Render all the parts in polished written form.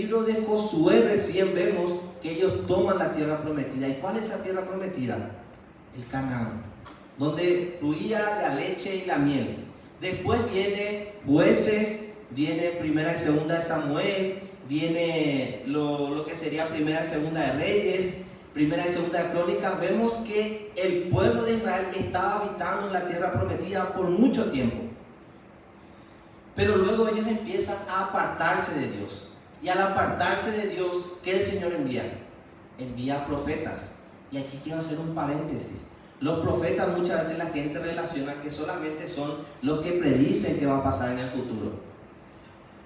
libro de Josué recién vemos que ellos toman la tierra prometida. ¿Y cuál es esa tierra prometida? El Canaán, donde fluía la leche y la miel. Después viene Jueces, viene Primera y Segunda de Samuel, viene lo que sería Primera y Segunda de Reyes, Primera y Segunda de Crónicas. Vemos que el pueblo de Israel estaba habitando en la tierra prometida por mucho tiempo. Pero luego ellos empiezan a apartarse de Dios. Y al apartarse de Dios, ¿qué el Señor envía? Envía profetas. Y aquí quiero hacer un paréntesis. Los profetas muchas veces la gente relaciona que solamente son los que predicen qué va a pasar en el futuro.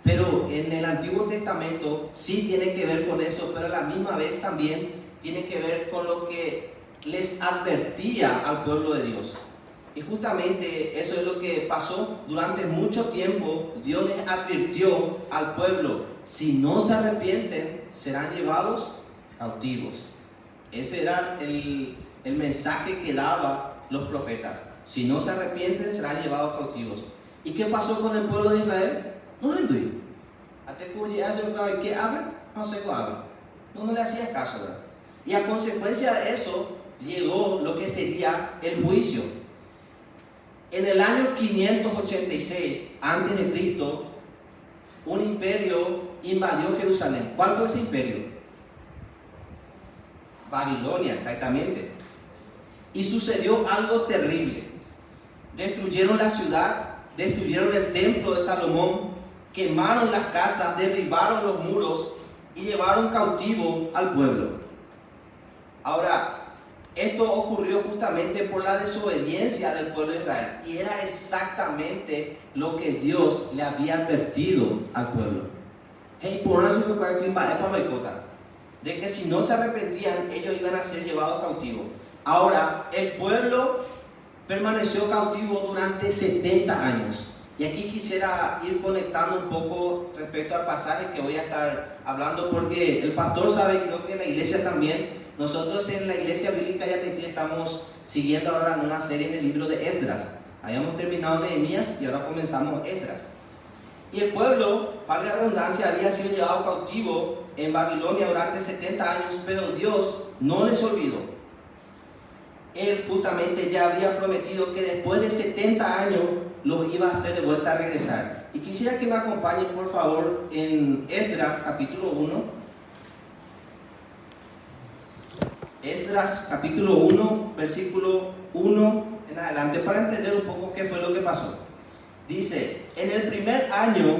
Pero en el Antiguo Testamento sí tiene que ver con eso, pero a la misma vez también tiene que ver con lo que les advertía al pueblo de Dios. Y justamente eso es lo que pasó durante mucho tiempo. Dios les advirtió al pueblo: si no se arrepienten, serán llevados cautivos. Ese era el mensaje que daban los profetas. Si no se arrepienten, serán llevados cautivos. ¿Y qué pasó con el pueblo de Israel? No entendí. No le hacía caso, ¿verdad? Y a consecuencia de eso llegó lo que sería el juicio. En el año 586 a.C., un imperio invadió Jerusalén. ¿Cuál fue ese imperio? Babilonia, exactamente. Y sucedió algo terrible. Destruyeron la ciudad, destruyeron el templo de Salomón, quemaron las casas, derribaron los muros y llevaron cautivo al pueblo. Ahora, esto ocurrió justamente por la desobediencia del pueblo de Israel. Y era exactamente lo que Dios le había advertido al pueblo. De que si no se arrepentían, ellos iban a ser llevados cautivos. Ahora, el pueblo permaneció cautivo durante 70 años. Y aquí quisiera ir conectando un poco respecto al pasaje que voy a estar hablando, porque el pastor sabe, creo que la iglesia también. Nosotros en la iglesia bíblica ya estamos siguiendo ahora la nueva serie en el libro de Esdras. Habíamos terminado Nehemías y ahora comenzamos Esdras. Y el pueblo, para la redundancia, había sido llevado cautivo en Babilonia durante 70 años, pero Dios no les olvidó. Él justamente ya había prometido que después de 70 años los iba a hacer de vuelta a regresar. Y quisiera que me acompañen, por favor, en Esdras capítulo 1. Esdras capítulo 1, versículo 1 en adelante, para entender un poco qué fue lo que pasó. Dice: en el primer año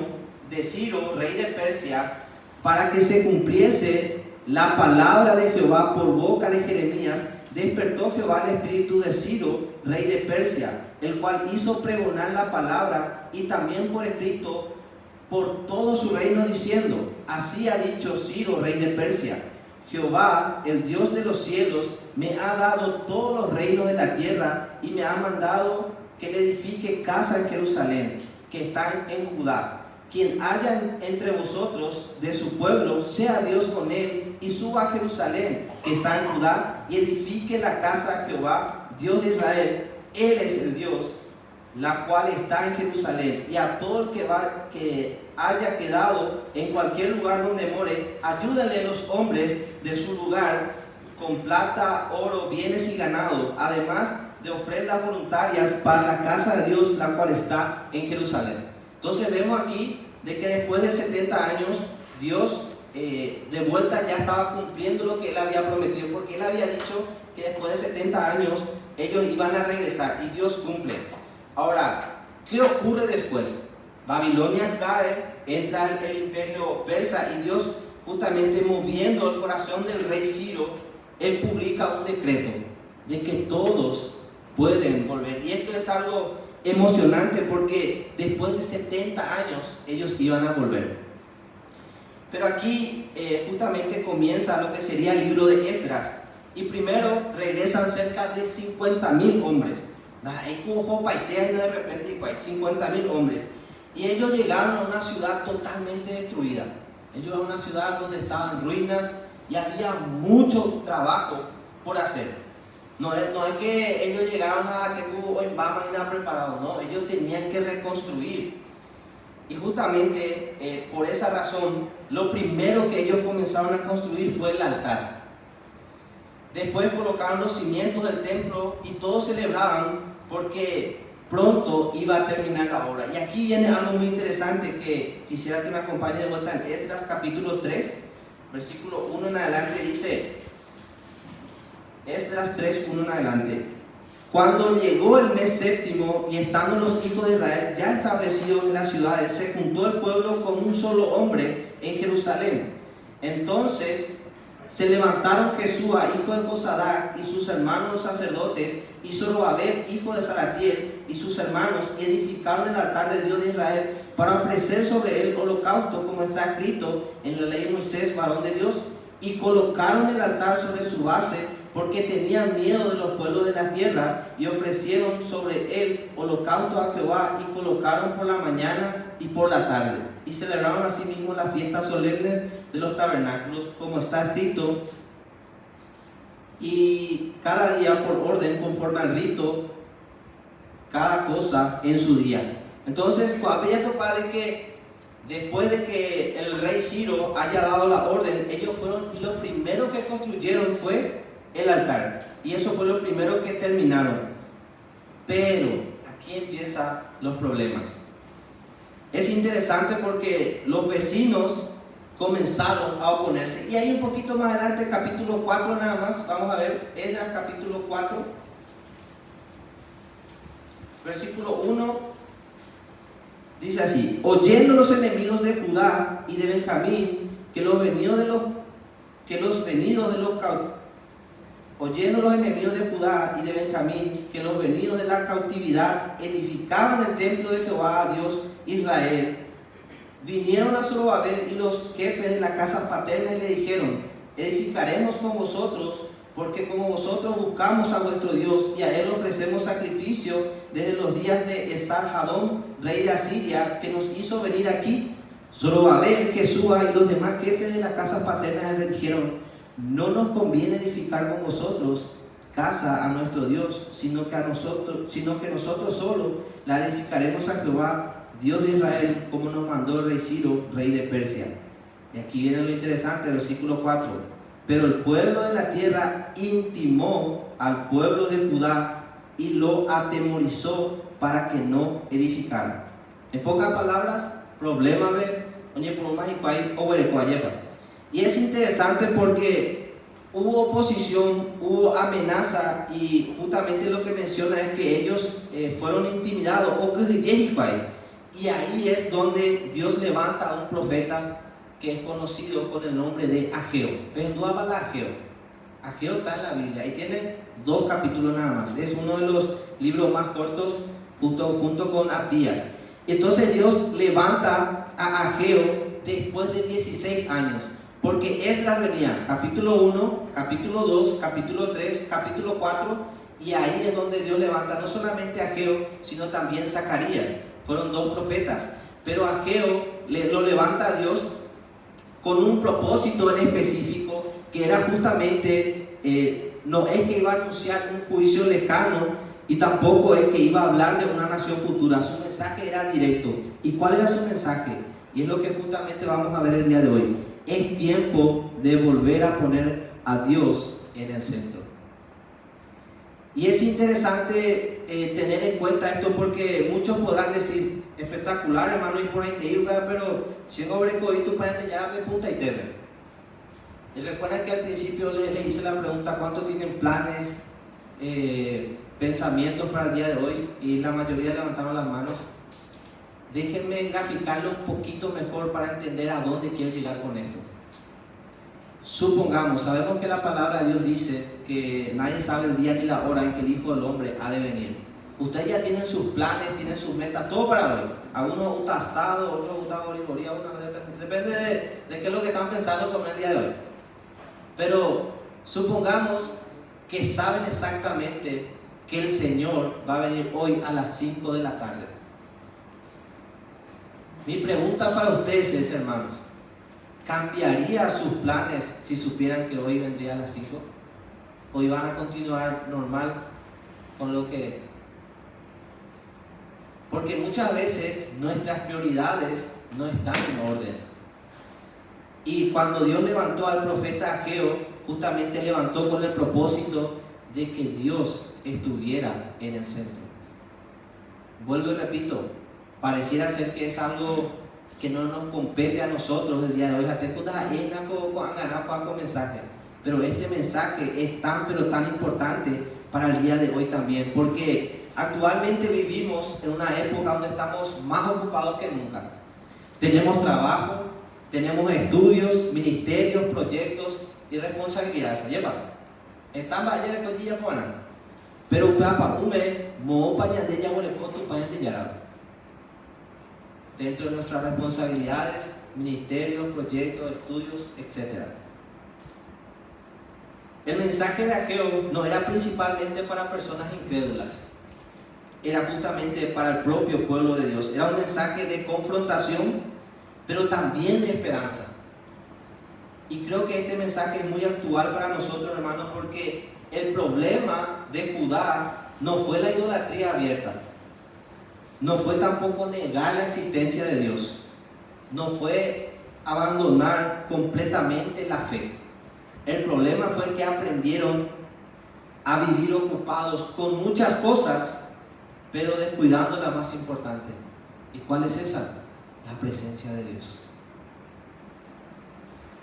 de Ciro, rey de Persia, para que se cumpliese la palabra de Jehová por boca de Jeremías, despertó Jehová el espíritu de Ciro, rey de Persia, el cual hizo pregonar la palabra y también por escrito por todo su reino, diciendo: así ha dicho Ciro, rey de Persia: Jehová, el Dios de los cielos, me ha dado todos los reinos de la tierra y me ha mandado que le edifique casa en Jerusalén, que está en Judá. Quien haya entre vosotros de su pueblo, sea Dios con él, y suba a Jerusalén, que está en Judá, y edifique la casa a Jehová, Dios de Israel. Él es el Dios, la cual está en Jerusalén. Y a todo el que haya quedado en cualquier lugar donde more, ayúdenle los hombres de su lugar con plata, oro, bienes y ganado, además de ofrendas voluntarias para la casa de Dios, la cual está en Jerusalén. Entonces vemos aquí de que después de 70 años Dios de vuelta ya estaba cumpliendo lo que Él había prometido, porque Él había dicho que después de 70 años ellos iban a regresar, y Dios cumple. Ahora, ¿qué ocurre después? Babilonia cae, entra el imperio persa, y Dios, justamente moviendo el corazón del rey Ciro, Él publica un decreto de que todos pueden volver. Y esto es algo emocionante, porque después de 70 años ellos iban a volver. Pero aquí justamente comienza lo que sería el libro de Esdras, y primero regresan cerca de 50,000 hombres. De repente 50,000 hombres, y ellos llegaron a una ciudad totalmente destruida. Ellos a una ciudad donde estaban ruinas y había mucho trabajo por hacer. No es que ellos llegaron a que hubo en Bama y nada preparado, no, ellos tenían que reconstruir. Y justamente por esa razón, lo primero que ellos comenzaron a construir fue el altar. Después colocaron los cimientos del templo y todos celebraban porque pronto iba a terminar la obra. Y aquí viene algo muy interesante que quisiera que me acompañe de vuelta en Esdras capítulo 3, versículo 1 en adelante. Dice, Esdras 3, 1 en adelante: cuando llegó el mes séptimo y estando los hijos de Israel ya establecidos en las ciudades, se juntó el pueblo con un solo hombre en Jerusalén. Entonces se levantaron Jesúa, hijo de Josadac, y sus hermanos los sacerdotes, y Zorobabel, hijo de Salatiel, y sus hermanos, y edificaron el altar de Dios de Israel para ofrecer sobre él holocausto, como está escrito en la ley de Moisés, varón de Dios. Y colocaron el altar sobre su base, porque tenían miedo de los pueblos de las tierras, y ofrecieron sobre él holocausto a Jehová, y colocaron por la mañana y por la tarde. Y celebraron asimismo las fiestas solemnes de los tabernáculos, como está escrito, y cada día por orden, conforme al rito, cada cosa en su día. Entonces, había topado de que después de que el rey Ciro haya dado la orden, ellos fueron y lo primero que construyeron fue el altar. Y eso fue lo primero que terminaron. Pero aquí empiezan los problemas. Es interesante porque los vecinos comenzaron a oponerse. Y ahí un poquito más adelante, capítulo 4 nada más, vamos a ver, Esdras capítulo 4, versículo 1, dice así: oyendo los enemigos de Judá y de Benjamín que los venidos de los de la cautividad edificaban el templo de Jehová a Dios Israel, vinieron a Zorobabel y los jefes de la casa paterna y le dijeron: edificaremos con vosotros, porque como vosotros buscamos a vuestro Dios y a él ofrecemos sacrificio desde los días de Esarhadón, rey de Asiria, que nos hizo venir aquí. Zorobabel, Jesúa y los demás jefes de la casa paterna le dijeron: no nos conviene edificar con vosotros casa a nuestro Dios, sino que nosotros solo la edificaremos a Jehová, Dios de Israel, como nos mandó el rey Ciro, rey de Persia. Y aquí viene lo interesante, el versículo 4. Pero el pueblo de la tierra intimó al pueblo de Judá y lo atemorizó para que no edificara. En pocas palabras, problema ver, oye, por más y es interesante porque hubo oposición, hubo amenaza, y justamente lo que menciona es que ellos fueron intimidados, y ahí es donde Dios levanta a un profeta que es conocido con el nombre de Ageo. Ageo está en la Biblia y tiene 2 capítulos nada más. Es uno de los libros más cortos junto con Abdías. Entonces Dios levanta a Ageo después de 16 años. Porque Esdras venía capítulo 1, capítulo 2, capítulo 3, capítulo 4, y ahí es donde Dios levanta no solamente a Ageo, sino también Zacarías. Fueron 2 profetas, pero Ageo lo levanta a Dios con un propósito en específico, que era justamente, no es que iba a anunciar un juicio lejano, y tampoco es que iba a hablar de una nación futura. Su mensaje era directo. ¿Y cuál era su mensaje? Y es lo que justamente vamos a ver el día de hoy. Es tiempo de volver a poner a Dios en el centro. Y es interesante tener en cuenta esto, porque muchos podrán decir: espectacular, hermano, y por ahí te digo, pero si en obrecoito para enseñar a punta y teme. Y recuerda que al principio le hice la pregunta: ¿cuántos tienen planes, pensamientos para el día de hoy? Y la mayoría levantaron las manos. Déjenme graficarlo un poquito mejor para entender a dónde quiero llegar con esto. Supongamos, sabemos que la palabra de Dios dice que nadie sabe el día ni la hora en que el Hijo del Hombre ha de venir. Ustedes ya tienen sus planes, tienen sus metas, todo para hoy. Algunos un asado, otros un oligoría, depende de qué es lo que están pensando con el día de hoy. Pero supongamos que saben exactamente que el Señor va a venir hoy a las 5 de la tarde. Mi pregunta para ustedes es, hermanos: ¿cambiaría sus planes si supieran que hoy vendría a las 5? ¿O iban a continuar normal con lo que? Porque muchas veces nuestras prioridades no están en orden. Y cuando Dios levantó al profeta Ageo, justamente levantó con el propósito de que Dios estuviera en el centro. Vuelvo y repito, pareciera ser que es algo que no nos compete a nosotros el día de hoy. Pero este mensaje es tan pero tan importante para el día de hoy también, porque actualmente vivimos en una época donde estamos más ocupados que nunca. Tenemos trabajo, tenemos estudios, ministerios, proyectos y responsabilidades. Estamos ayer con ella por ahí. Pero papá, un mes, mo paña de ella o le tu paña de ella. Dentro de nuestras responsabilidades, ministerios, proyectos, estudios, etc. El mensaje de Ageo no era principalmente para personas incrédulas, era justamente para el propio pueblo de Dios. Era un mensaje de confrontación, pero también de esperanza. Y creo que este mensaje es muy actual para nosotros, hermanos, porque el problema de Judá no fue la idolatría abierta, no fue tampoco negar la existencia de Dios, no fue abandonar completamente la fe. El problema fue que aprendieron a vivir ocupados con muchas cosas, pero descuidando la más importante. ¿Y cuál es esa? La presencia de Dios.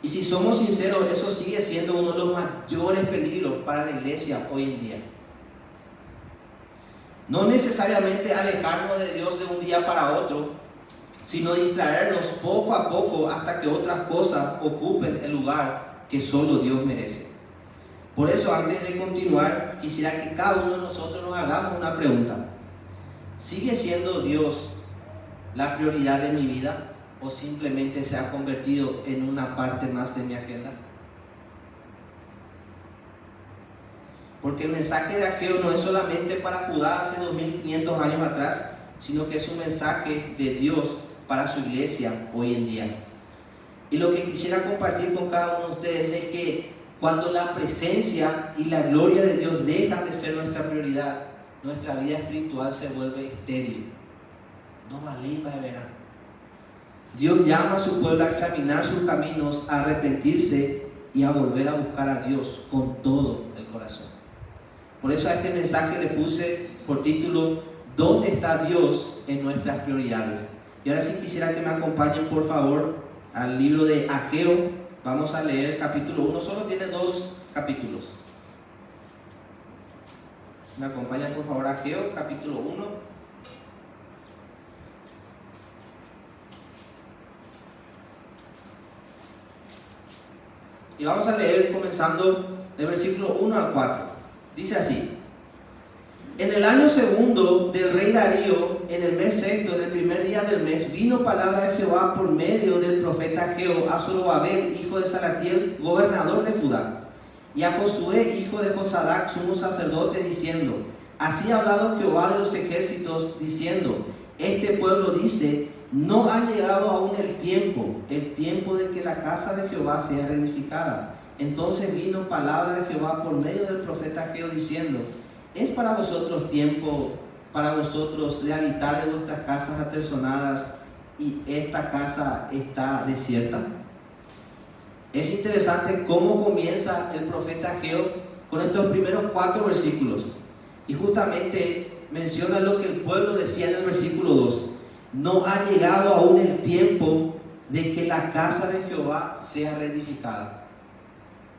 Y si somos sinceros, eso sigue siendo uno de los mayores peligros para la iglesia hoy en día. No necesariamente alejarnos de Dios de un día para otro, sino distraernos poco a poco hasta que otras cosas ocupen el lugar que solo Dios merece. Por eso, antes de continuar, quisiera que cada uno de nosotros nos hagamos una pregunta. ¿Sigue siendo Dios la prioridad de mi vida o simplemente se ha convertido en una parte más de mi agenda? Porque el mensaje de Ageo no es solamente para Judá hace 2500 años atrás, sino que es un mensaje de Dios para su iglesia hoy en día. Y lo que quisiera compartir con cada uno de ustedes es que cuando la presencia y la gloria de Dios dejan de ser nuestra prioridad, nuestra vida espiritual se vuelve estéril. No vale para verán. Dios llama a su pueblo a examinar sus caminos, a arrepentirse y a volver a buscar a Dios con todo el corazón. Por eso a este mensaje le puse por título: ¿dónde está Dios en nuestras prioridades? Y ahora sí quisiera que me acompañen por favor al libro de Ageo. Vamos a leer capítulo 1, solo tiene 2 capítulos. Me acompañan por favor a Ageo, capítulo 1. Y vamos a leer comenzando del versículo 1 al 4. Dice así: en el año segundo del rey Darío, en el mes sexto, en el primer día del mes, vino palabra de Jehová por medio del profeta Ageo a Zorobabel, hijo de Salatiel, gobernador de Judá, y a Josué, hijo de Josadac, sumo sacerdote, diciendo: así ha hablado Jehová de los ejércitos, diciendo: este pueblo dice, no ha llegado aún el tiempo de que la casa de Jehová sea reedificada. Entonces vino palabra de Jehová por medio del profeta Ageo, diciendo: ¿es para vosotros tiempo, para vosotros de habitar en vuestras casas atesonadas, y esta casa está desierta? Es interesante cómo comienza el profeta Ageo con estos primeros 4 versículos. Y justamente menciona lo que el pueblo decía en el versículo 2. No ha llegado aún el tiempo de que la casa de Jehová sea reedificada.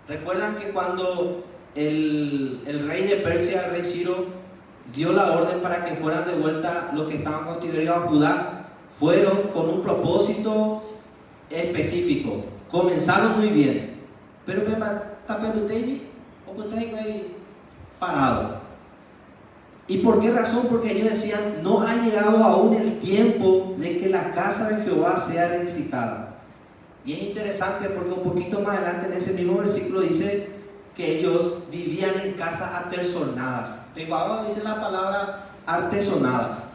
¿Recuerdan que cuando el rey de Persia, el rey Ciro, dio la orden para que fueran de vuelta los que estaban cautiverio a Judá? Fueron con un propósito específico. Comenzaron muy bien, pero parado. ¿Y por qué razón? Porque ellos decían: no ha llegado aún el tiempo de que la casa de Jehová sea reedificada. Y es interesante porque un poquito más adelante en ese mismo versículo dice que ellos vivían en casas atesonadas. Ahora dice la palabra artesonadas.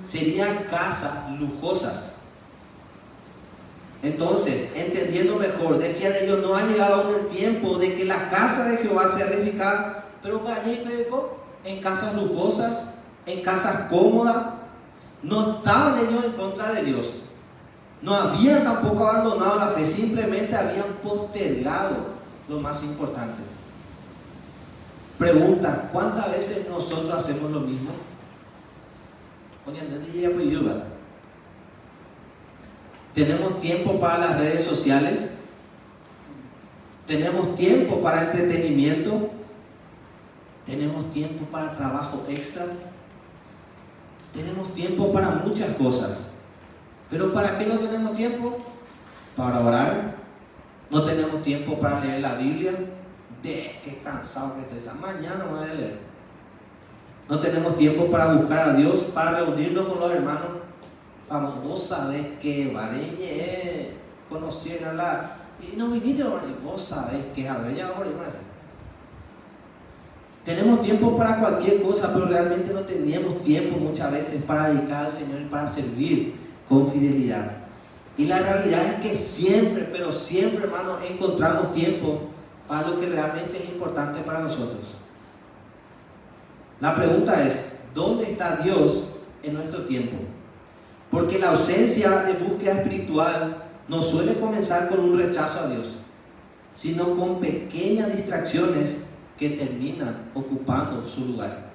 Serían casas lujosas. Entonces, entendiendo mejor, decían ellos, no ha llegado aún el tiempo de que la casa de Jehová sea reedificada, pero para allí en casas lujosas, en casas cómodas. No estaban ellos en contra de Dios, no habían tampoco abandonado la fe, simplemente habían postergado lo más importante. Pregunta, ¿cuántas veces nosotros hacemos lo mismo? ¿Tenemos tiempo para las redes sociales? ¿Tenemos tiempo para entretenimiento? ¿Tenemos tiempo para trabajo extra? Tenemos tiempo para muchas cosas. ¿Pero para qué no tenemos tiempo? Para orar. No tenemos tiempo para leer la Biblia. Qué cansado que estoy. Mañana voy a leer. No tenemos tiempo para buscar a Dios, para reunirnos con los hermanos. Vamos, vos sabés que Vareñe conocí en Allah. Y no viniste, y vos sabés que a ver, ya ahora y más. Tenemos tiempo para cualquier cosa, pero realmente no tenemos tiempo muchas veces para dedicar al Señor y para servir con fidelidad. Y la realidad es que siempre, pero siempre, hermanos, encontramos tiempo para lo que realmente es importante para nosotros. La pregunta es, ¿dónde está Dios en nuestro tiempo? Porque la ausencia de búsqueda espiritual no suele comenzar con un rechazo a Dios, sino con pequeñas distracciones que terminan ocupando su lugar.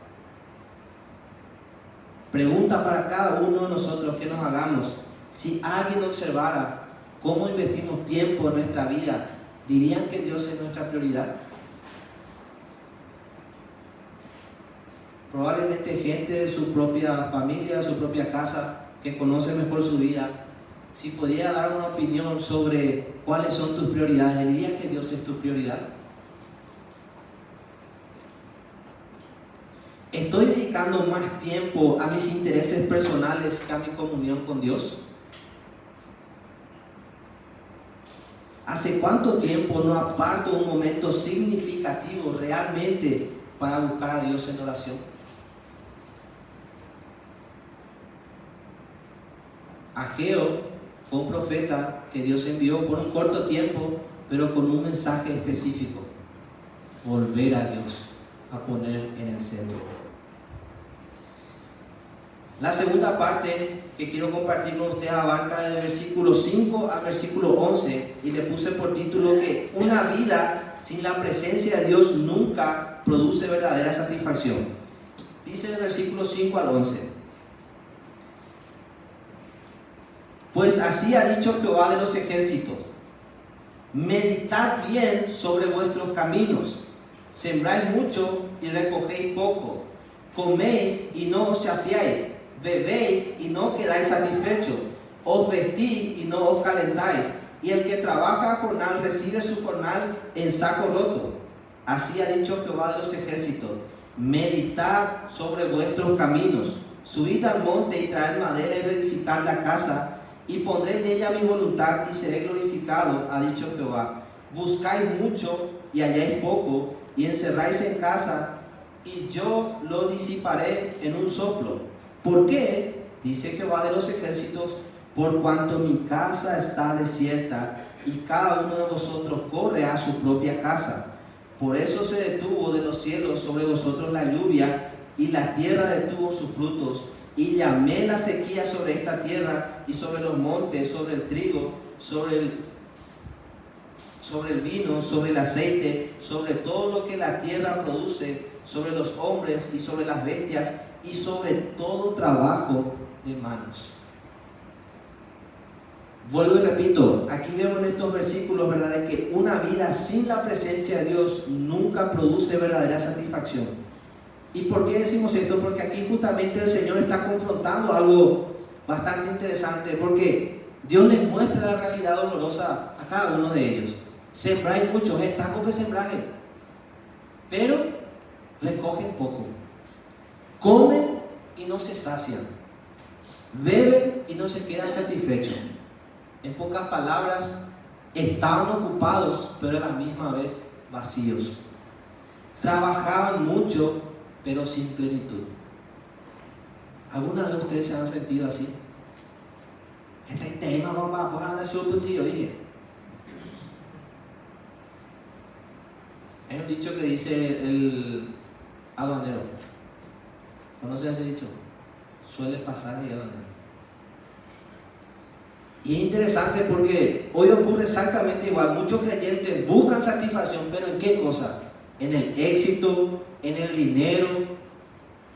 Pregunta para cada uno de nosotros que nos hagamos: si alguien observara cómo investimos tiempo en nuestra vida, ¿dirían que Dios es nuestra prioridad? Probablemente gente de su propia familia, de su propia casa, que conoce mejor su vida, si pudiera dar una opinión sobre cuáles son tus prioridades, ¿diría que Dios es tu prioridad? ¿Estoy dedicando más tiempo a mis intereses personales que a mi comunión con Dios? ¿Hace cuánto tiempo no aparto un momento significativo realmente para buscar a Dios en oración? Ageo fue un profeta que Dios envió por un corto tiempo, pero con un mensaje específico: volver a Dios, a poner en el centro. La segunda parte que quiero compartir con ustedes abarca del versículo 5 al versículo 11, y le puse por título que una vida sin la presencia de Dios nunca produce verdadera satisfacción. Dice el versículo 5 al 11: pues así ha dicho Jehová de los ejércitos: meditad bien sobre vuestros caminos, sembráis mucho y recogéis poco, coméis y no os saciáis, bebéis y no quedáis satisfechos, os vestís y no os calentáis, y el que trabaja a jornal recibe su jornal en saco roto. Así ha dicho Jehová de los ejércitos: meditad sobre vuestros caminos, subid al monte y traed madera y reedificad la casa, y pondré en ella mi voluntad y seré glorificado, ha dicho Jehová. Buscáis mucho y halláis poco, y encerráis en casa, y yo lo disiparé en un soplo. ¿Por qué? Dice Jehová de los ejércitos: por cuanto mi casa está desierta, y cada uno de vosotros corre a su propia casa. Por eso se detuvo de los cielos sobre vosotros la lluvia, y la tierra detuvo sus frutos. Y llamé la sequía sobre esta tierra, y sobre los montes, sobre el trigo, sobre el vino, sobre el aceite, sobre todo lo que la tierra produce, sobre los hombres y sobre las bestias, y sobre todo trabajo de manos. Vuelvo y repito, aquí vemos en estos versículos, ¿verdad?, de que una vida sin la presencia de Dios nunca produce verdadera satisfacción. ¿Y por qué decimos esto? Porque aquí justamente el Señor está confrontando algo bastante interesante, porque Dios les muestra la realidad dolorosa a cada uno de ellos. Sembráis mucho, taco de sembraje, pero recogen poco. Comen y no se sacian, beben y no se quedan satisfechos. En pocas palabras, estaban ocupados, pero a la misma vez vacíos. Trabajaban mucho, pero sin plenitud. ¿Alguna vez ustedes se han sentido así? Este tema vamos a nacer un tío, dije. Hay un dicho que dice el aduanero. ¿Conoces ese dicho? Suele pasar y aduanero. Y es interesante porque hoy ocurre exactamente igual. Muchos creyentes buscan satisfacción, pero ¿en qué cosa? En el éxito, en el dinero,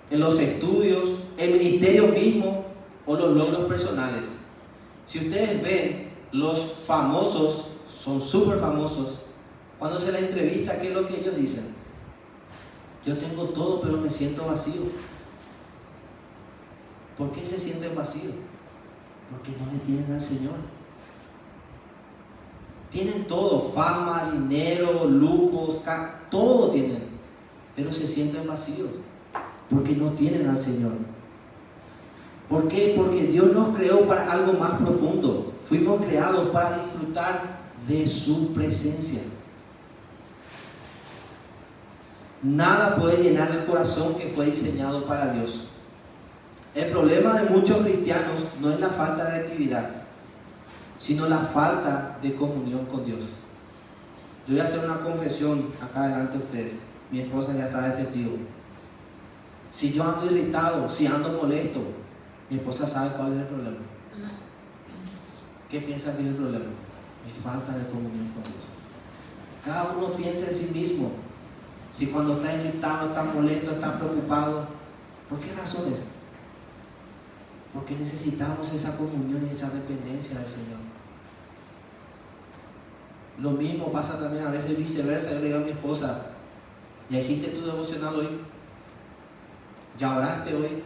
en los estudios, el ministerio mismo o los logros personales. Si ustedes ven, los famosos son súper famosos. Cuando se les entrevista, ¿qué es lo que ellos dicen? Yo tengo todo, pero me siento vacío. ¿Por qué se sienten vacíos? Porque no le tienen al Señor. Tienen todo, fama, dinero, lujos, todo tienen, pero se sienten vacíos porque no tienen al Señor. ¿Por qué? Porque Dios nos creó para algo más profundo. Fuimos creados para disfrutar de su presencia. Nada puede llenar el corazón que fue diseñado para Dios. El problema de muchos cristianos no es la falta de actividad, sino la falta de comunión con Dios. Yo voy a hacer una confesión acá delante de ustedes. Mi esposa ya está de testigo. Si yo ando irritado, si ando molesto, mi esposa sabe cuál es el problema. ¿Qué piensa que es el problema? Mi falta de comunión con Dios. Cada uno piensa en sí mismo. Si cuando está irritado, está molesto, está preocupado, ¿por qué razones? Porque necesitamos esa comunión y esa dependencia del Señor. Lo mismo pasa también a veces viceversa. Yo le digo a mi esposa, ¿ya hiciste tu devocional hoy? ¿Ya oraste hoy?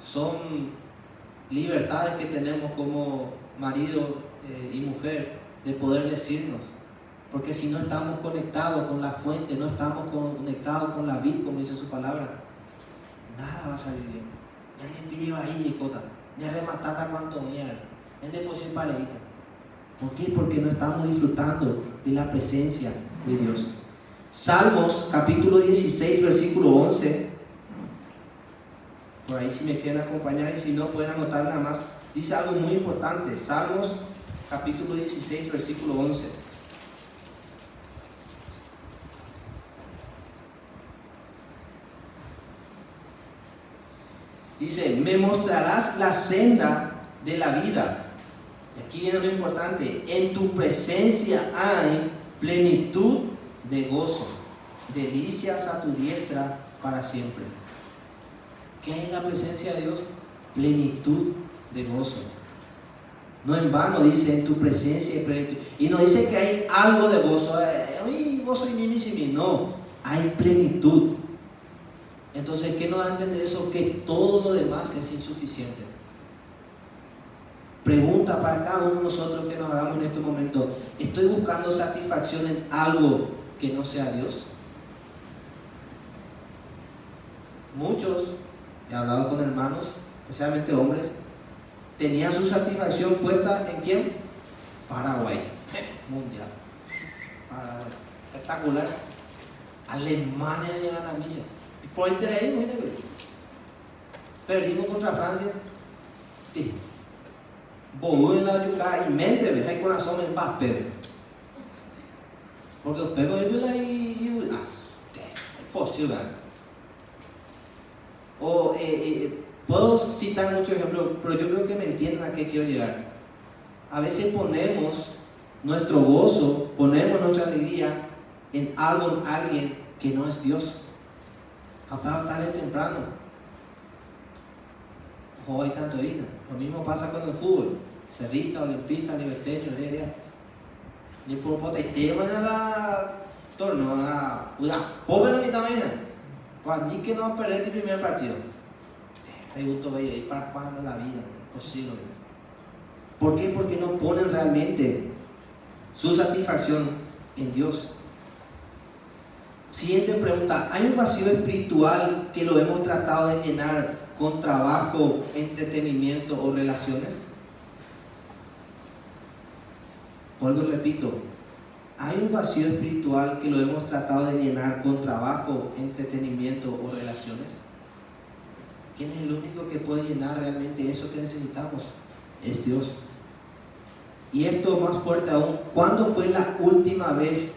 Son libertades que tenemos como marido y mujer de poder decirnos. Porque si no estamos conectados con la fuente, no estamos conectados con la vid, como dice su palabra, nada va a salir bien. Ni pide ahí y cota, ni rematata cuanto mierda, ni depositar parejita. ¿Por qué? Porque no estamos disfrutando de la presencia de Dios. Salmos capítulo 16, versículo 11. Por ahí si me quieren acompañar y si no pueden anotar nada más. Dice algo muy importante. Salmos capítulo 16, versículo 11. Dice, me mostrarás la senda de la vida. Y aquí viene lo importante. En tu presencia hay plenitud de gozo, delicias a tu diestra para siempre. ¿Qué hay en la presencia de Dios? Plenitud de gozo. No en vano dice, en tu presencia hay plenitud. Y no dice que hay algo de gozo. Gozo y mimi. No, hay plenitud. Entonces, ¿qué nos da a entender eso? Que todo lo demás es insuficiente. Pregunta para cada uno de nosotros que nos hagamos en este momento: ¿estoy buscando satisfacción en algo que no sea Dios? Muchos, he hablado con hermanos, especialmente hombres, tenían su satisfacción puesta ¿en quién? Paraguay, mundial. Paraguay, espectacular. Alemania llegan a la misa. Por interés, imagínate. Perdimos contra Francia. Sí. Bogú en la yuca y mente, ¿ves? Hay corazón en paz, pero. Porque los pegos y. Es posible. O, puedo citar muchos ejemplos, pero yo creo que me entienden a qué quiero llegar. A veces ponemos nuestro gozo, ponemos nuestra alegría en algo, en alguien que no es Dios. Apaga tarde temprano. Ojo, hay tanto hija. Lo mismo pasa con el fútbol. Cerrista, olimpista, liberteño, heredia. Ni por potesteo van a la torno a pobre ni también. Pues ni que no va a perder el primer partido. Hay gusto de ir para cuando la vida. Es posible. ¿Por qué? Porque no ponen realmente su satisfacción en Dios. Siguiente pregunta: ¿hay un vacío espiritual que lo hemos tratado de llenar con trabajo, entretenimiento o relaciones? Vuelvo y repito, ¿hay un vacío espiritual que lo hemos tratado de llenar con trabajo, entretenimiento o relaciones? ¿Quién es el único que puede llenar realmente eso que necesitamos? es Dios. Y esto más fuerte aún, ¿cuándo fue la última vez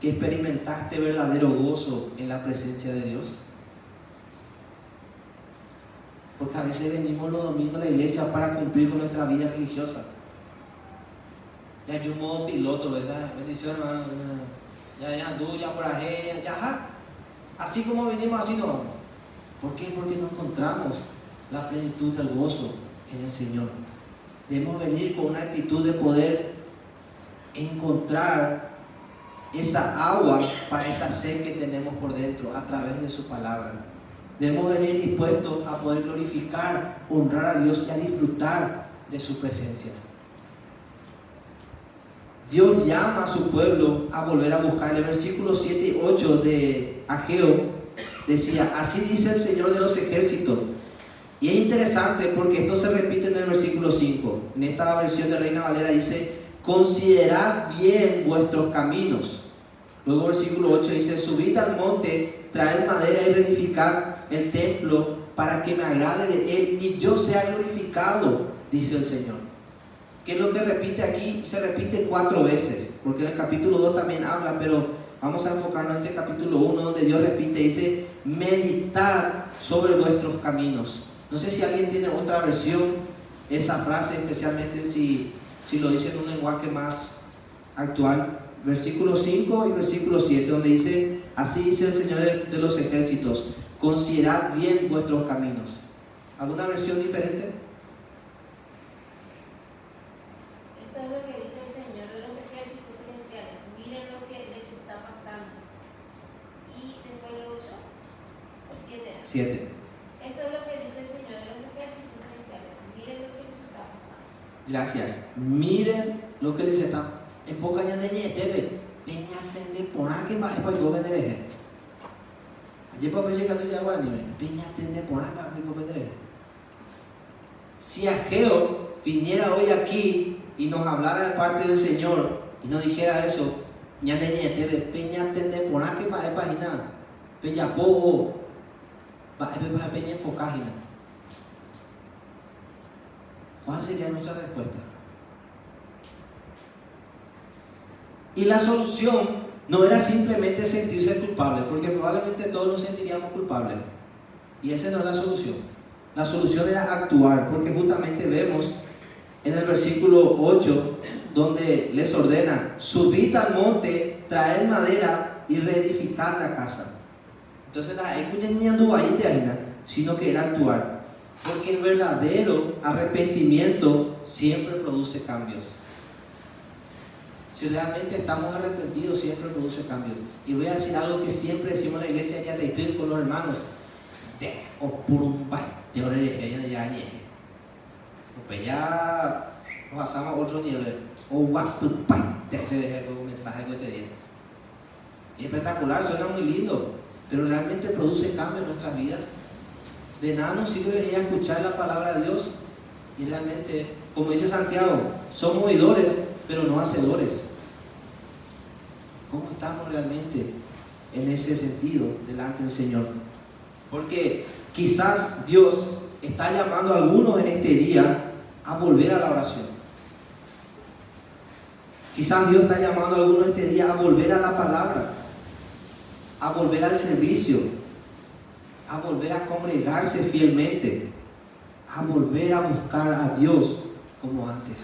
que experimentaste verdadero gozo en la presencia de Dios? Porque a veces venimos los domingos a la iglesia para cumplir con nuestra vida religiosa. Ya hay un modo piloto, esa bendición, hermano. Ya, tú, ya por ahí, ya. Así como venimos, así no vamos. ¿Por qué? Porque no encontramos la plenitud del gozo en el Señor. Debemos venir con una actitud de poder encontrar esa agua para esa sed que tenemos por dentro a través de su palabra. Debemos venir dispuestos a poder glorificar, honrar a Dios y a disfrutar de su presencia. Dios llama a su pueblo a volver a buscarle. El versículo 7 y 8 de Ageo decía: así dice el Señor de los ejércitos. Y es interesante porque esto se repite en el versículo 5. En esta versión de Reina Valera dice: considerad bien vuestros caminos. Luego el versículo 8 dice: subid al monte, traed madera y reedificad el templo para que me agrade de él y yo sea glorificado, dice el Señor. ¿Qué es lo que repite aquí? Se repite 4 veces, porque en el capítulo 2 también habla, pero vamos a enfocarnos en este capítulo 1 donde Dios repite, dice: meditad sobre vuestros caminos. No sé si alguien tiene otra versión, esa frase, especialmente si lo dice en un lenguaje más actual. Versículo 5 y versículo 7, donde dice: así dice el Señor de los ejércitos, considerad bien vuestros caminos. ¿Alguna versión diferente? Esto es lo que dice el Señor de los ejércitos celestiales: miren lo que les está pasando. Y después el 8 o 7. 7. Esto es lo que dice el Señor de los ejércitos celestiales: miren lo que les está pasando. Gracias. Miren lo que les está. En poca ya de ñetebe, peña tende por aquí más para el gobierno de veje. Ayer para llegando ya agua anime, peña tende por aquí para el gobierno de veje. Si Ageo viniera hoy aquí y nos hablara de parte del Señor y nos dijera eso, ña de ñetebe, peña tende por aquí para el página, peña poco, va a peña enfocágina. ¿Cuál sería nuestra respuesta? Y la solución no era simplemente sentirse culpable, porque probablemente todos nos sentiríamos culpables. Y esa no es la solución. La solución era actuar, porque justamente vemos en el versículo 8, donde les ordena: subid al monte, traed madera y reedificad la casa. Entonces, sino que era actuar. Porque el verdadero arrepentimiento siempre produce cambios. Si realmente estamos arrepentidos, siempre produce cambios. Y voy a decir algo que siempre decimos en la iglesia, ya te estoy con los hermanos: de o por un pai, de oreja, ya nos pasamos a otro nivel. O guapu pai, te se deja un mensaje que te dije. Y espectacular, suena muy lindo, pero realmente produce cambios en nuestras vidas. De nada nos sirve venir a escuchar la palabra de Dios y realmente, como dice Santiago, somos oidores pero no hacedores. ¿Cómo estamos realmente en ese sentido delante del Señor? Porque quizás Dios está llamando a algunos en este día a volver a la oración. Quizás Dios está llamando a algunos este día a volver a la palabra, a volver al servicio, a volver a congregarse fielmente, a volver a buscar a Dios como antes.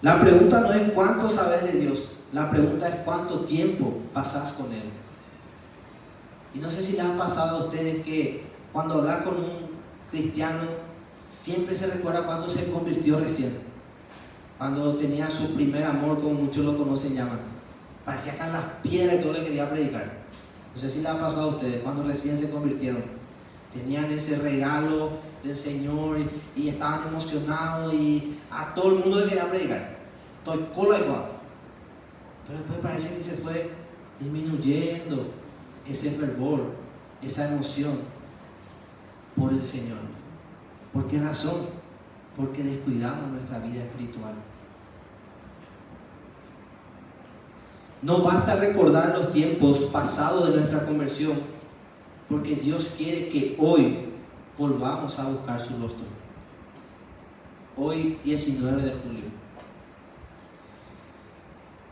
La pregunta no es cuánto sabes de Dios, la pregunta es cuánto tiempo pasas con Él. Y no sé si les ha pasado a ustedes que cuando hablas con un cristiano siempre se recuerda cuando se convirtió recién, cuando tenía su primer amor, como muchos lo conocen, llaman. Parecía que en las piedras y todo le quería predicar. No sé si les ha pasado a ustedes cuando recién se convirtieron. Tenían ese regalo del Señor y estaban emocionados y a todo el mundo le quería predicar. Estoy cola igual. Pero después parece que se fue disminuyendo ese fervor, esa emoción por el Señor. ¿Por qué razón? Porque descuidamos nuestra vida espiritual. No basta recordar los tiempos pasados de nuestra conversión, porque Dios quiere que hoy volvamos a buscar su rostro. Hoy 19 de julio.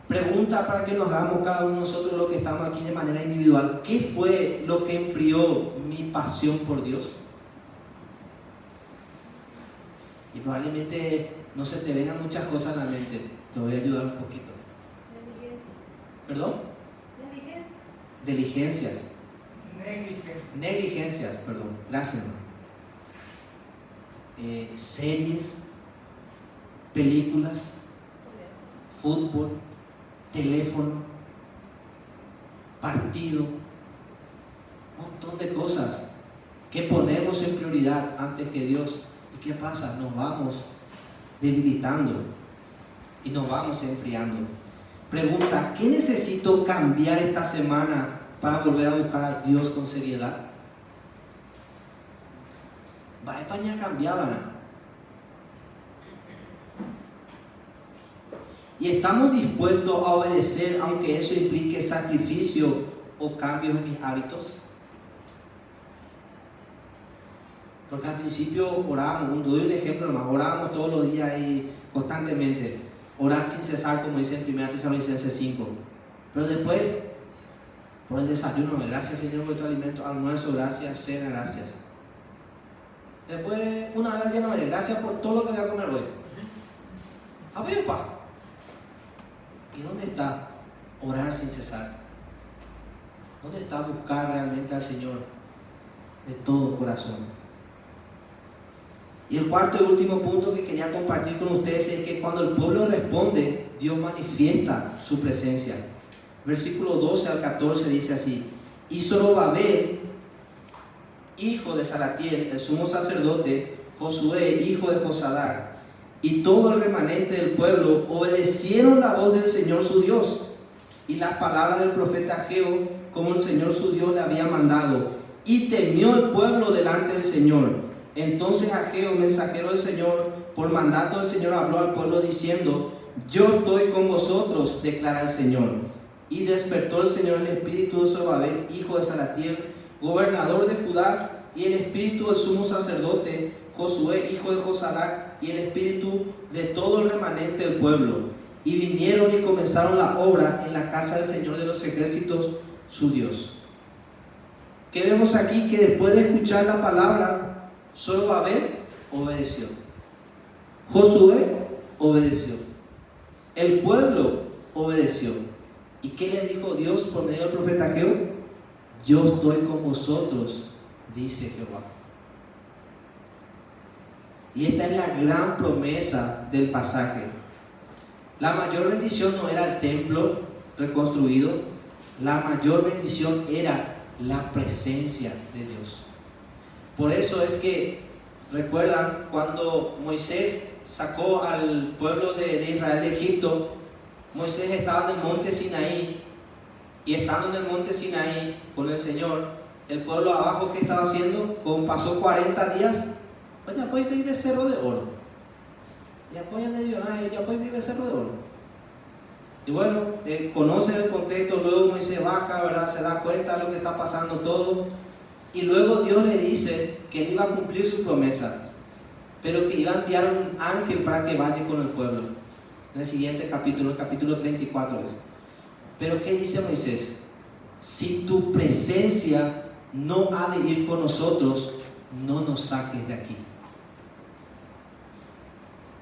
Pregunta para que nos hagamos cada uno de nosotros los que estamos aquí de manera individual. ¿Qué fue lo que enfrió mi pasión por Dios? Y probablemente no se te vengan muchas cosas a la mente. Te voy a ayudar un poquito. ¿Perdón? Diligencias. Negligencias, perdón. Gracias, hermano. Series, películas, fútbol, teléfono, partido, un montón de cosas que ponemos en prioridad antes que Dios. ¿Y qué pasa? Nos vamos debilitando y nos vamos enfriando. Pregunta, ¿qué necesito cambiar esta semana para volver a buscar a Dios con seriedad? Va a España cambiaban. Y estamos dispuestos a obedecer aunque eso implique sacrificio o cambios en mis hábitos. Porque al principio orábamos, doy un ejemplo nomás, orábamos todos los días y constantemente, orar sin cesar, como dice en 1 Tesalonicenses 5. Pero después, por el desayuno, gracias Señor por tu alimento, almuerzo, gracias, cena, gracias. Después, una vez al día, no, gracias por todo lo que voy a comer hoy. ¡Aviupa! ¿Y dónde está orar sin cesar? ¿Dónde está buscar realmente al Señor de todo corazón? Y el cuarto y último punto que quería compartir con ustedes es que cuando el pueblo responde, Dios manifiesta su presencia. Versículo 12 al 14 dice así: y Zorobabel, hijo de Salatiel, el sumo sacerdote, Josué, hijo de Josadac, y todo el remanente del pueblo obedecieron la voz del Señor su Dios y las palabras del profeta Ageo, como el Señor su Dios le había mandado, y temió el pueblo delante del Señor. Entonces Ageo, mensajero del Señor, por mandato del Señor, habló al pueblo diciendo: yo estoy con vosotros, declara el Señor. Y despertó el Señor el espíritu de Zorobabel, hijo de Salatiel, gobernador de Judá, y el espíritu del sumo sacerdote Josué, hijo de Josadac, y el espíritu de todo el remanente del pueblo. Y vinieron y comenzaron la obra en la casa del Señor de los ejércitos, su Dios. ¿Qué vemos aquí? Que después de escuchar la palabra, Zorobabel obedeció, Josué obedeció, el pueblo obedeció. ¿Y qué le dijo Dios por medio del profeta Ageo? Yo estoy con vosotros, dice Jehová. Y esta es la gran promesa del pasaje. La mayor bendición no era el templo reconstruido, la mayor bendición era la presencia de Dios. Por eso es que, recuerdan, cuando Moisés sacó al pueblo de Israel de Egipto, Moisés estaba en el monte Sinaí, y estando en el monte Sinaí con el Señor, el pueblo abajo, ¿qué estaba haciendo? Como pasó 40 días, pues ya puede vivir cerro de oro. Ya puede vivir cerro de oro. Y bueno, conocen el contexto, luego Moisés baja, ¿verdad? Se da cuenta de lo que está pasando todo. Y luego Dios le dice que él iba a cumplir su promesa, pero que iba a enviar un ángel para que vaya con el pueblo. En el siguiente capítulo, el capítulo 34 es. Pero ¿qué dice Moisés? Si tu presencia no ha de ir con nosotros, no nos saques de aquí.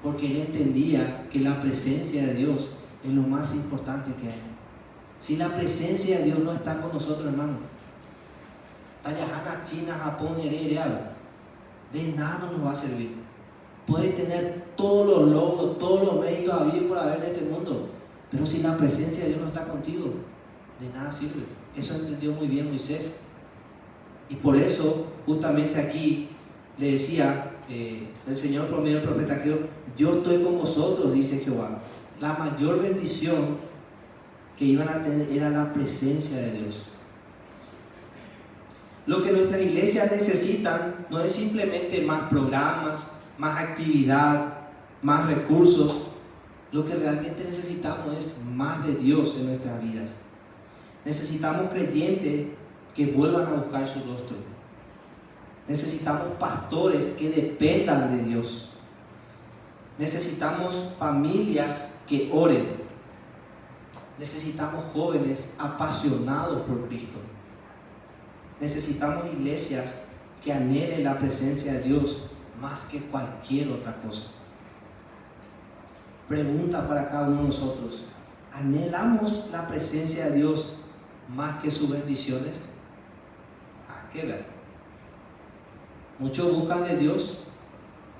Porque él entendía que la presencia de Dios es lo más importante que hay. Si la presencia de Dios no está con nosotros, hermano, China, Japón, de nada nos va a servir. Puede tener todos los logros, todos los méritos habidos por haber en este mundo, pero si la presencia de Dios no está contigo, de nada sirve. Eso entendió muy bien Moisés. Y por eso, justamente aquí, le decía el Señor por medio del profeta Ageo: yo estoy con vosotros, dice Jehová. La mayor bendición que iban a tener era la presencia de Dios. Lo que nuestras iglesias necesitan no es simplemente más programas, más actividad, más recursos. Lo que realmente necesitamos es más de Dios en nuestras vidas. Necesitamos creyentes que vuelvan a buscar su rostro. Necesitamos pastores que dependan de Dios. Necesitamos familias que oren. Necesitamos jóvenes apasionados por Cristo. Necesitamos iglesias que anhelen la presencia de Dios más que cualquier otra cosa. Pregunta para cada uno de nosotros: ¿anhelamos la presencia de Dios más que sus bendiciones? ¿Qué ver? Muchos buscan de Dios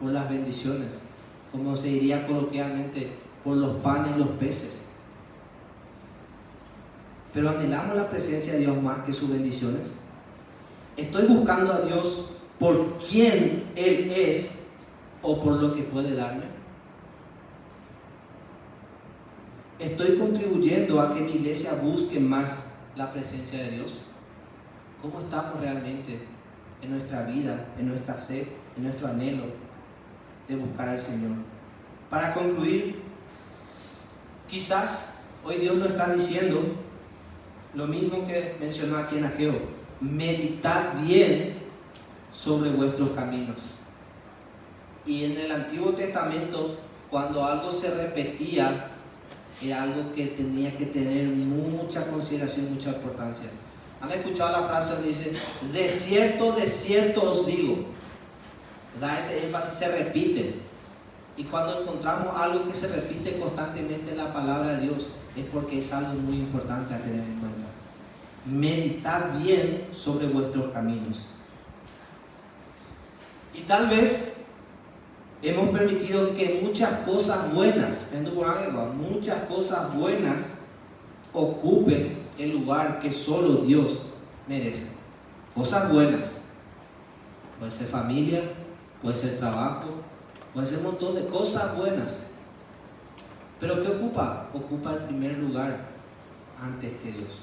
por las bendiciones, como se diría coloquialmente, por los panes y los peces. Pero ¿anhelamos la presencia de Dios más que sus bendiciones? ¿Estoy buscando a Dios por quién Él es o por lo que puede darme? ¿Estoy contribuyendo a que mi iglesia busque más la presencia de Dios? ¿Cómo estamos realmente en nuestra vida, en nuestra sed, en nuestro anhelo de buscar al Señor? Para concluir, quizás hoy Dios nos está diciendo lo mismo que mencionó aquí en Ageo: meditad bien sobre vuestros caminos. Y en el Antiguo Testamento, cuando algo se repetía, era algo que tenía que tener mucha consideración, mucha importancia. ¿Han escuchado la frase donde dice: de cierto os digo? Da ese énfasis, se repite. Y cuando encontramos algo que se repite constantemente en la palabra de Dios, es porque es algo muy importante a tener en cuenta. Meditad bien sobre vuestros caminos. Y tal vez hemos permitido que muchas cosas buenas, muchas cosas buenas ocupen el lugar que solo Dios merece. Cosas buenas. Puede ser familia, puede ser trabajo, puede ser un montón de cosas buenas. Pero ¿qué ocupa? Ocupa el primer lugar antes que Dios.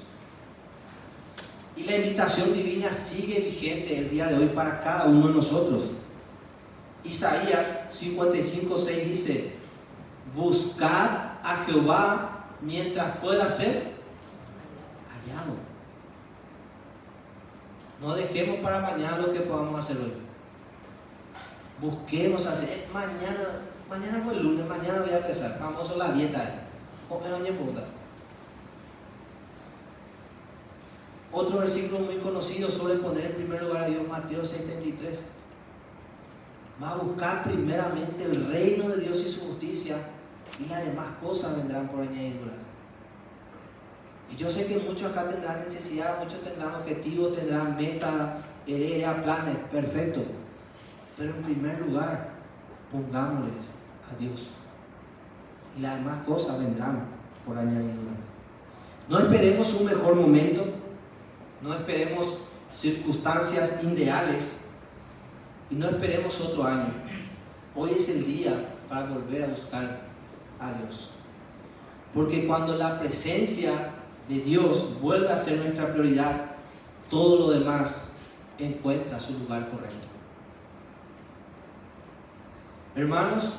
Y la invitación divina sigue vigente el día de hoy para cada uno de nosotros. Isaías 55:6 dice: buscad a Jehová mientras pueda ser hallado. No dejemos para mañana lo que podamos hacer hoy. Busquemos hacer. Mañana fue el lunes, mañana voy a empezar. Vamos a la dieta. Comer año puta. Otro versículo muy conocido sobre poner en primer lugar a Dios, Mateo 6:33. Va a buscar primeramente el reino de Dios y su justicia, y las demás cosas vendrán por añadiduras. Y yo sé que muchos acá tendrán necesidad, muchos tendrán objetivos, tendrán metas, planes, perfecto. Pero en primer lugar, pongámosles a Dios, y las demás cosas vendrán por añadidura. No esperemos un mejor momento, no esperemos circunstancias ideales, y no esperemos otro año. Hoy es el día para volver a buscar a Dios. Porque cuando la presencia de Dios vuelve a ser nuestra prioridad, todo lo demás encuentra su lugar correcto. Hermanos,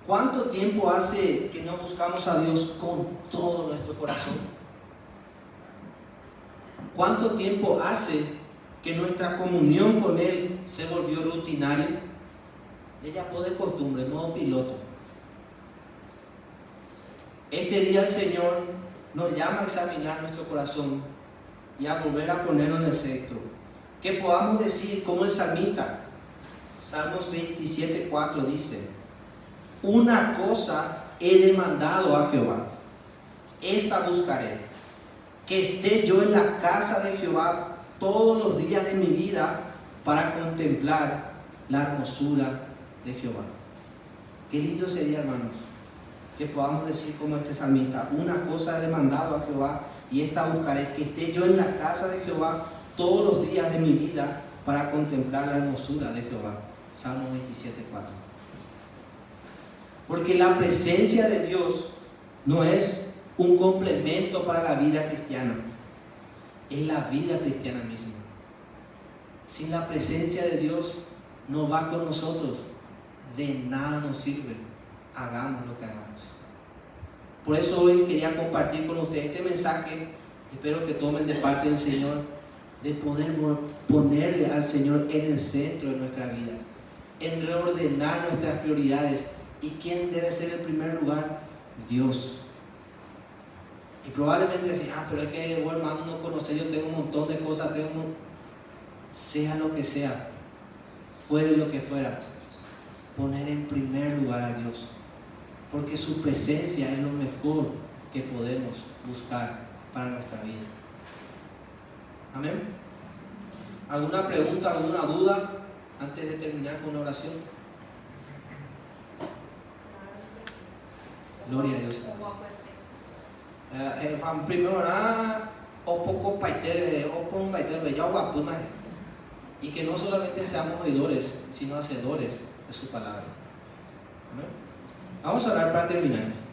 ¿cuánto tiempo hace que no buscamos a Dios con todo nuestro corazón? ¿Cuánto tiempo hace que nuestra comunión con Él se volvió rutinaria? Ella fue de costumbre, modo piloto. Este día el Señor nos llama a examinar nuestro corazón y a volver a ponerlo en el centro. Que podamos decir como el salmista, Salmos 27:4 dice: una cosa he demandado a Jehová, esta buscaré, que esté yo en la casa de Jehová todos los días de mi vida, para contemplar la hermosura de Jehová. Qué lindo sería, hermanos, que podamos decir como este salmista: una cosa he demandado a Jehová, y esta buscaré, que esté yo en la casa de Jehová todos los días de mi vida, para contemplar la hermosura de Jehová. Salmo 27:4. Porque la presencia de Dios no es un complemento para la vida cristiana, es la vida cristiana misma. Sin la presencia de Dios no va con nosotros, de nada nos sirve, hagamos lo que hagamos. Por eso hoy quería compartir con ustedes este mensaje. Espero que tomen de parte del Señor, de poder ponerle al Señor en el centro de nuestras vidas, en reordenar nuestras prioridades ¿Y quién debe ser el primer lugar? Dios. Y probablemente decir, pero es que, bueno, hermano, no conoce, yo tengo un montón de cosas, sea lo que sea, fuere lo que fuera, poner en primer lugar a Dios, porque su presencia es lo mejor que podemos buscar para nuestra vida. Amén. ¿Alguna pregunta, alguna duda antes de terminar con la oración? Gloria a Dios. Primero o poco paiter o por un paiter ya guapuma, y que no solamente seamos oidores sino hacedores de su palabra. ¿Amén? Vamos a orar para terminar.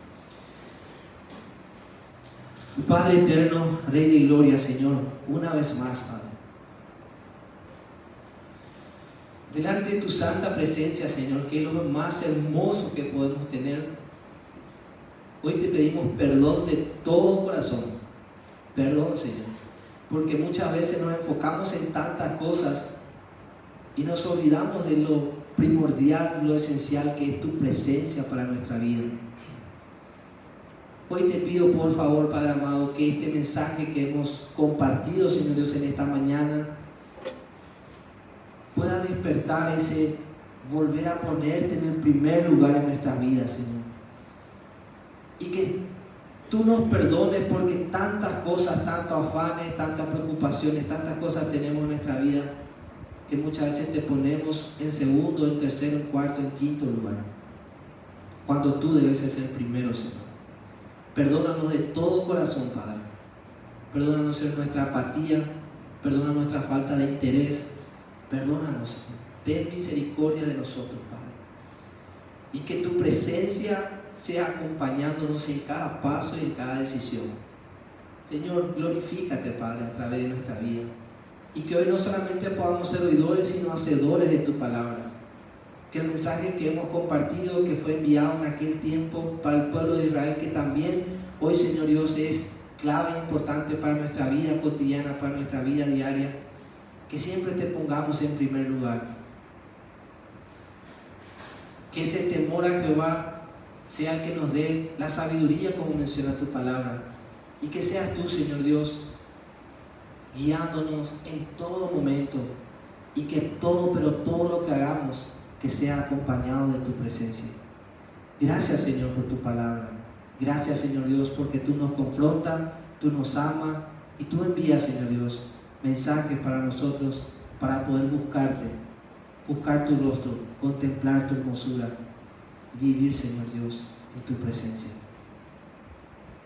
Padre eterno, Rey de gloria, Señor, una vez más, Padre, delante de tu santa presencia, Señor, que es lo más hermoso que podemos tener, hoy te pedimos perdón de todo corazón. Perdón, Señor, porque muchas veces nos enfocamos en tantas cosas y nos olvidamos de lo primordial, lo esencial que es tu presencia para nuestra vida. Hoy te pido, por favor, Padre amado, que este mensaje que hemos compartido, Señor Dios, en esta mañana pueda despertar ese volver a ponerte en el primer lugar en nuestras vidas, Señor. Y que tú nos perdones porque tantas cosas, tantos afanes, tantas preocupaciones, tantas cosas tenemos en nuestra vida que muchas veces te ponemos en segundo, en tercero, en cuarto, en quinto lugar, cuando tú debes ser el primero, Señor. Perdónanos de todo corazón, Padre. Perdónanos en nuestra apatía, perdónanos nuestra falta de interés. Perdónanos, Señor. Ten misericordia de nosotros, Padre. Y que tu presencia sea acompañándonos en cada paso y en cada decisión. Señor, glorifícate, Padre, a través de nuestra vida. Y que hoy no solamente podamos ser oidores, sino hacedores de tu palabra. Que el mensaje que hemos compartido, que fue enviado en aquel tiempo para el pueblo de Israel, que también hoy, Señor Dios, es clave e importante para nuestra vida cotidiana, para nuestra vida diaria, que siempre te pongamos en primer lugar. Que ese temor a Jehová sea el que nos dé la sabiduría, como menciona tu palabra, y que seas tú, Señor Dios, guiándonos en todo momento, y que todo, pero todo lo que hagamos, que sea acompañado de tu presencia. Gracias, Señor, por tu palabra. Gracias, Señor Dios, porque tú nos confrontas, tú nos amas y tú envías, Señor Dios, mensajes para nosotros para poder buscarte, buscar tu rostro, contemplar tu hermosura, vivir, Señor Dios, en tu presencia.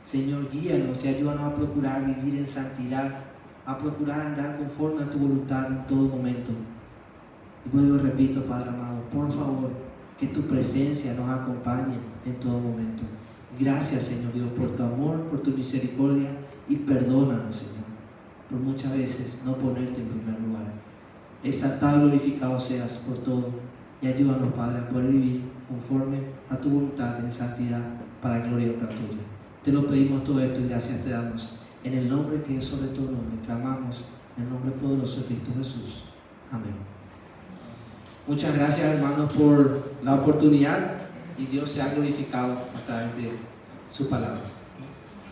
Señor, guíanos y ayúdanos a procurar vivir en santidad, a procurar andar conforme a tu voluntad en todo momento. Y vuelvo y repito, Padre amado, por favor, que tu presencia nos acompañe en todo momento. Gracias, Señor Dios, por tu amor, por tu misericordia, y perdónanos, Señor, por muchas veces no ponerte en primer lugar. Exaltado y glorificado seas por todo, y ayúdanos, Padre, a poder vivir conforme a tu voluntad en santidad para la gloria y honra tuya. Te lo pedimos todo esto y gracias te damos. En el nombre que es sobre todo nombre, clamamos en el nombre poderoso de Cristo Jesús. Amén. Muchas gracias, hermanos, por la oportunidad, y Dios sea glorificado a través de su palabra.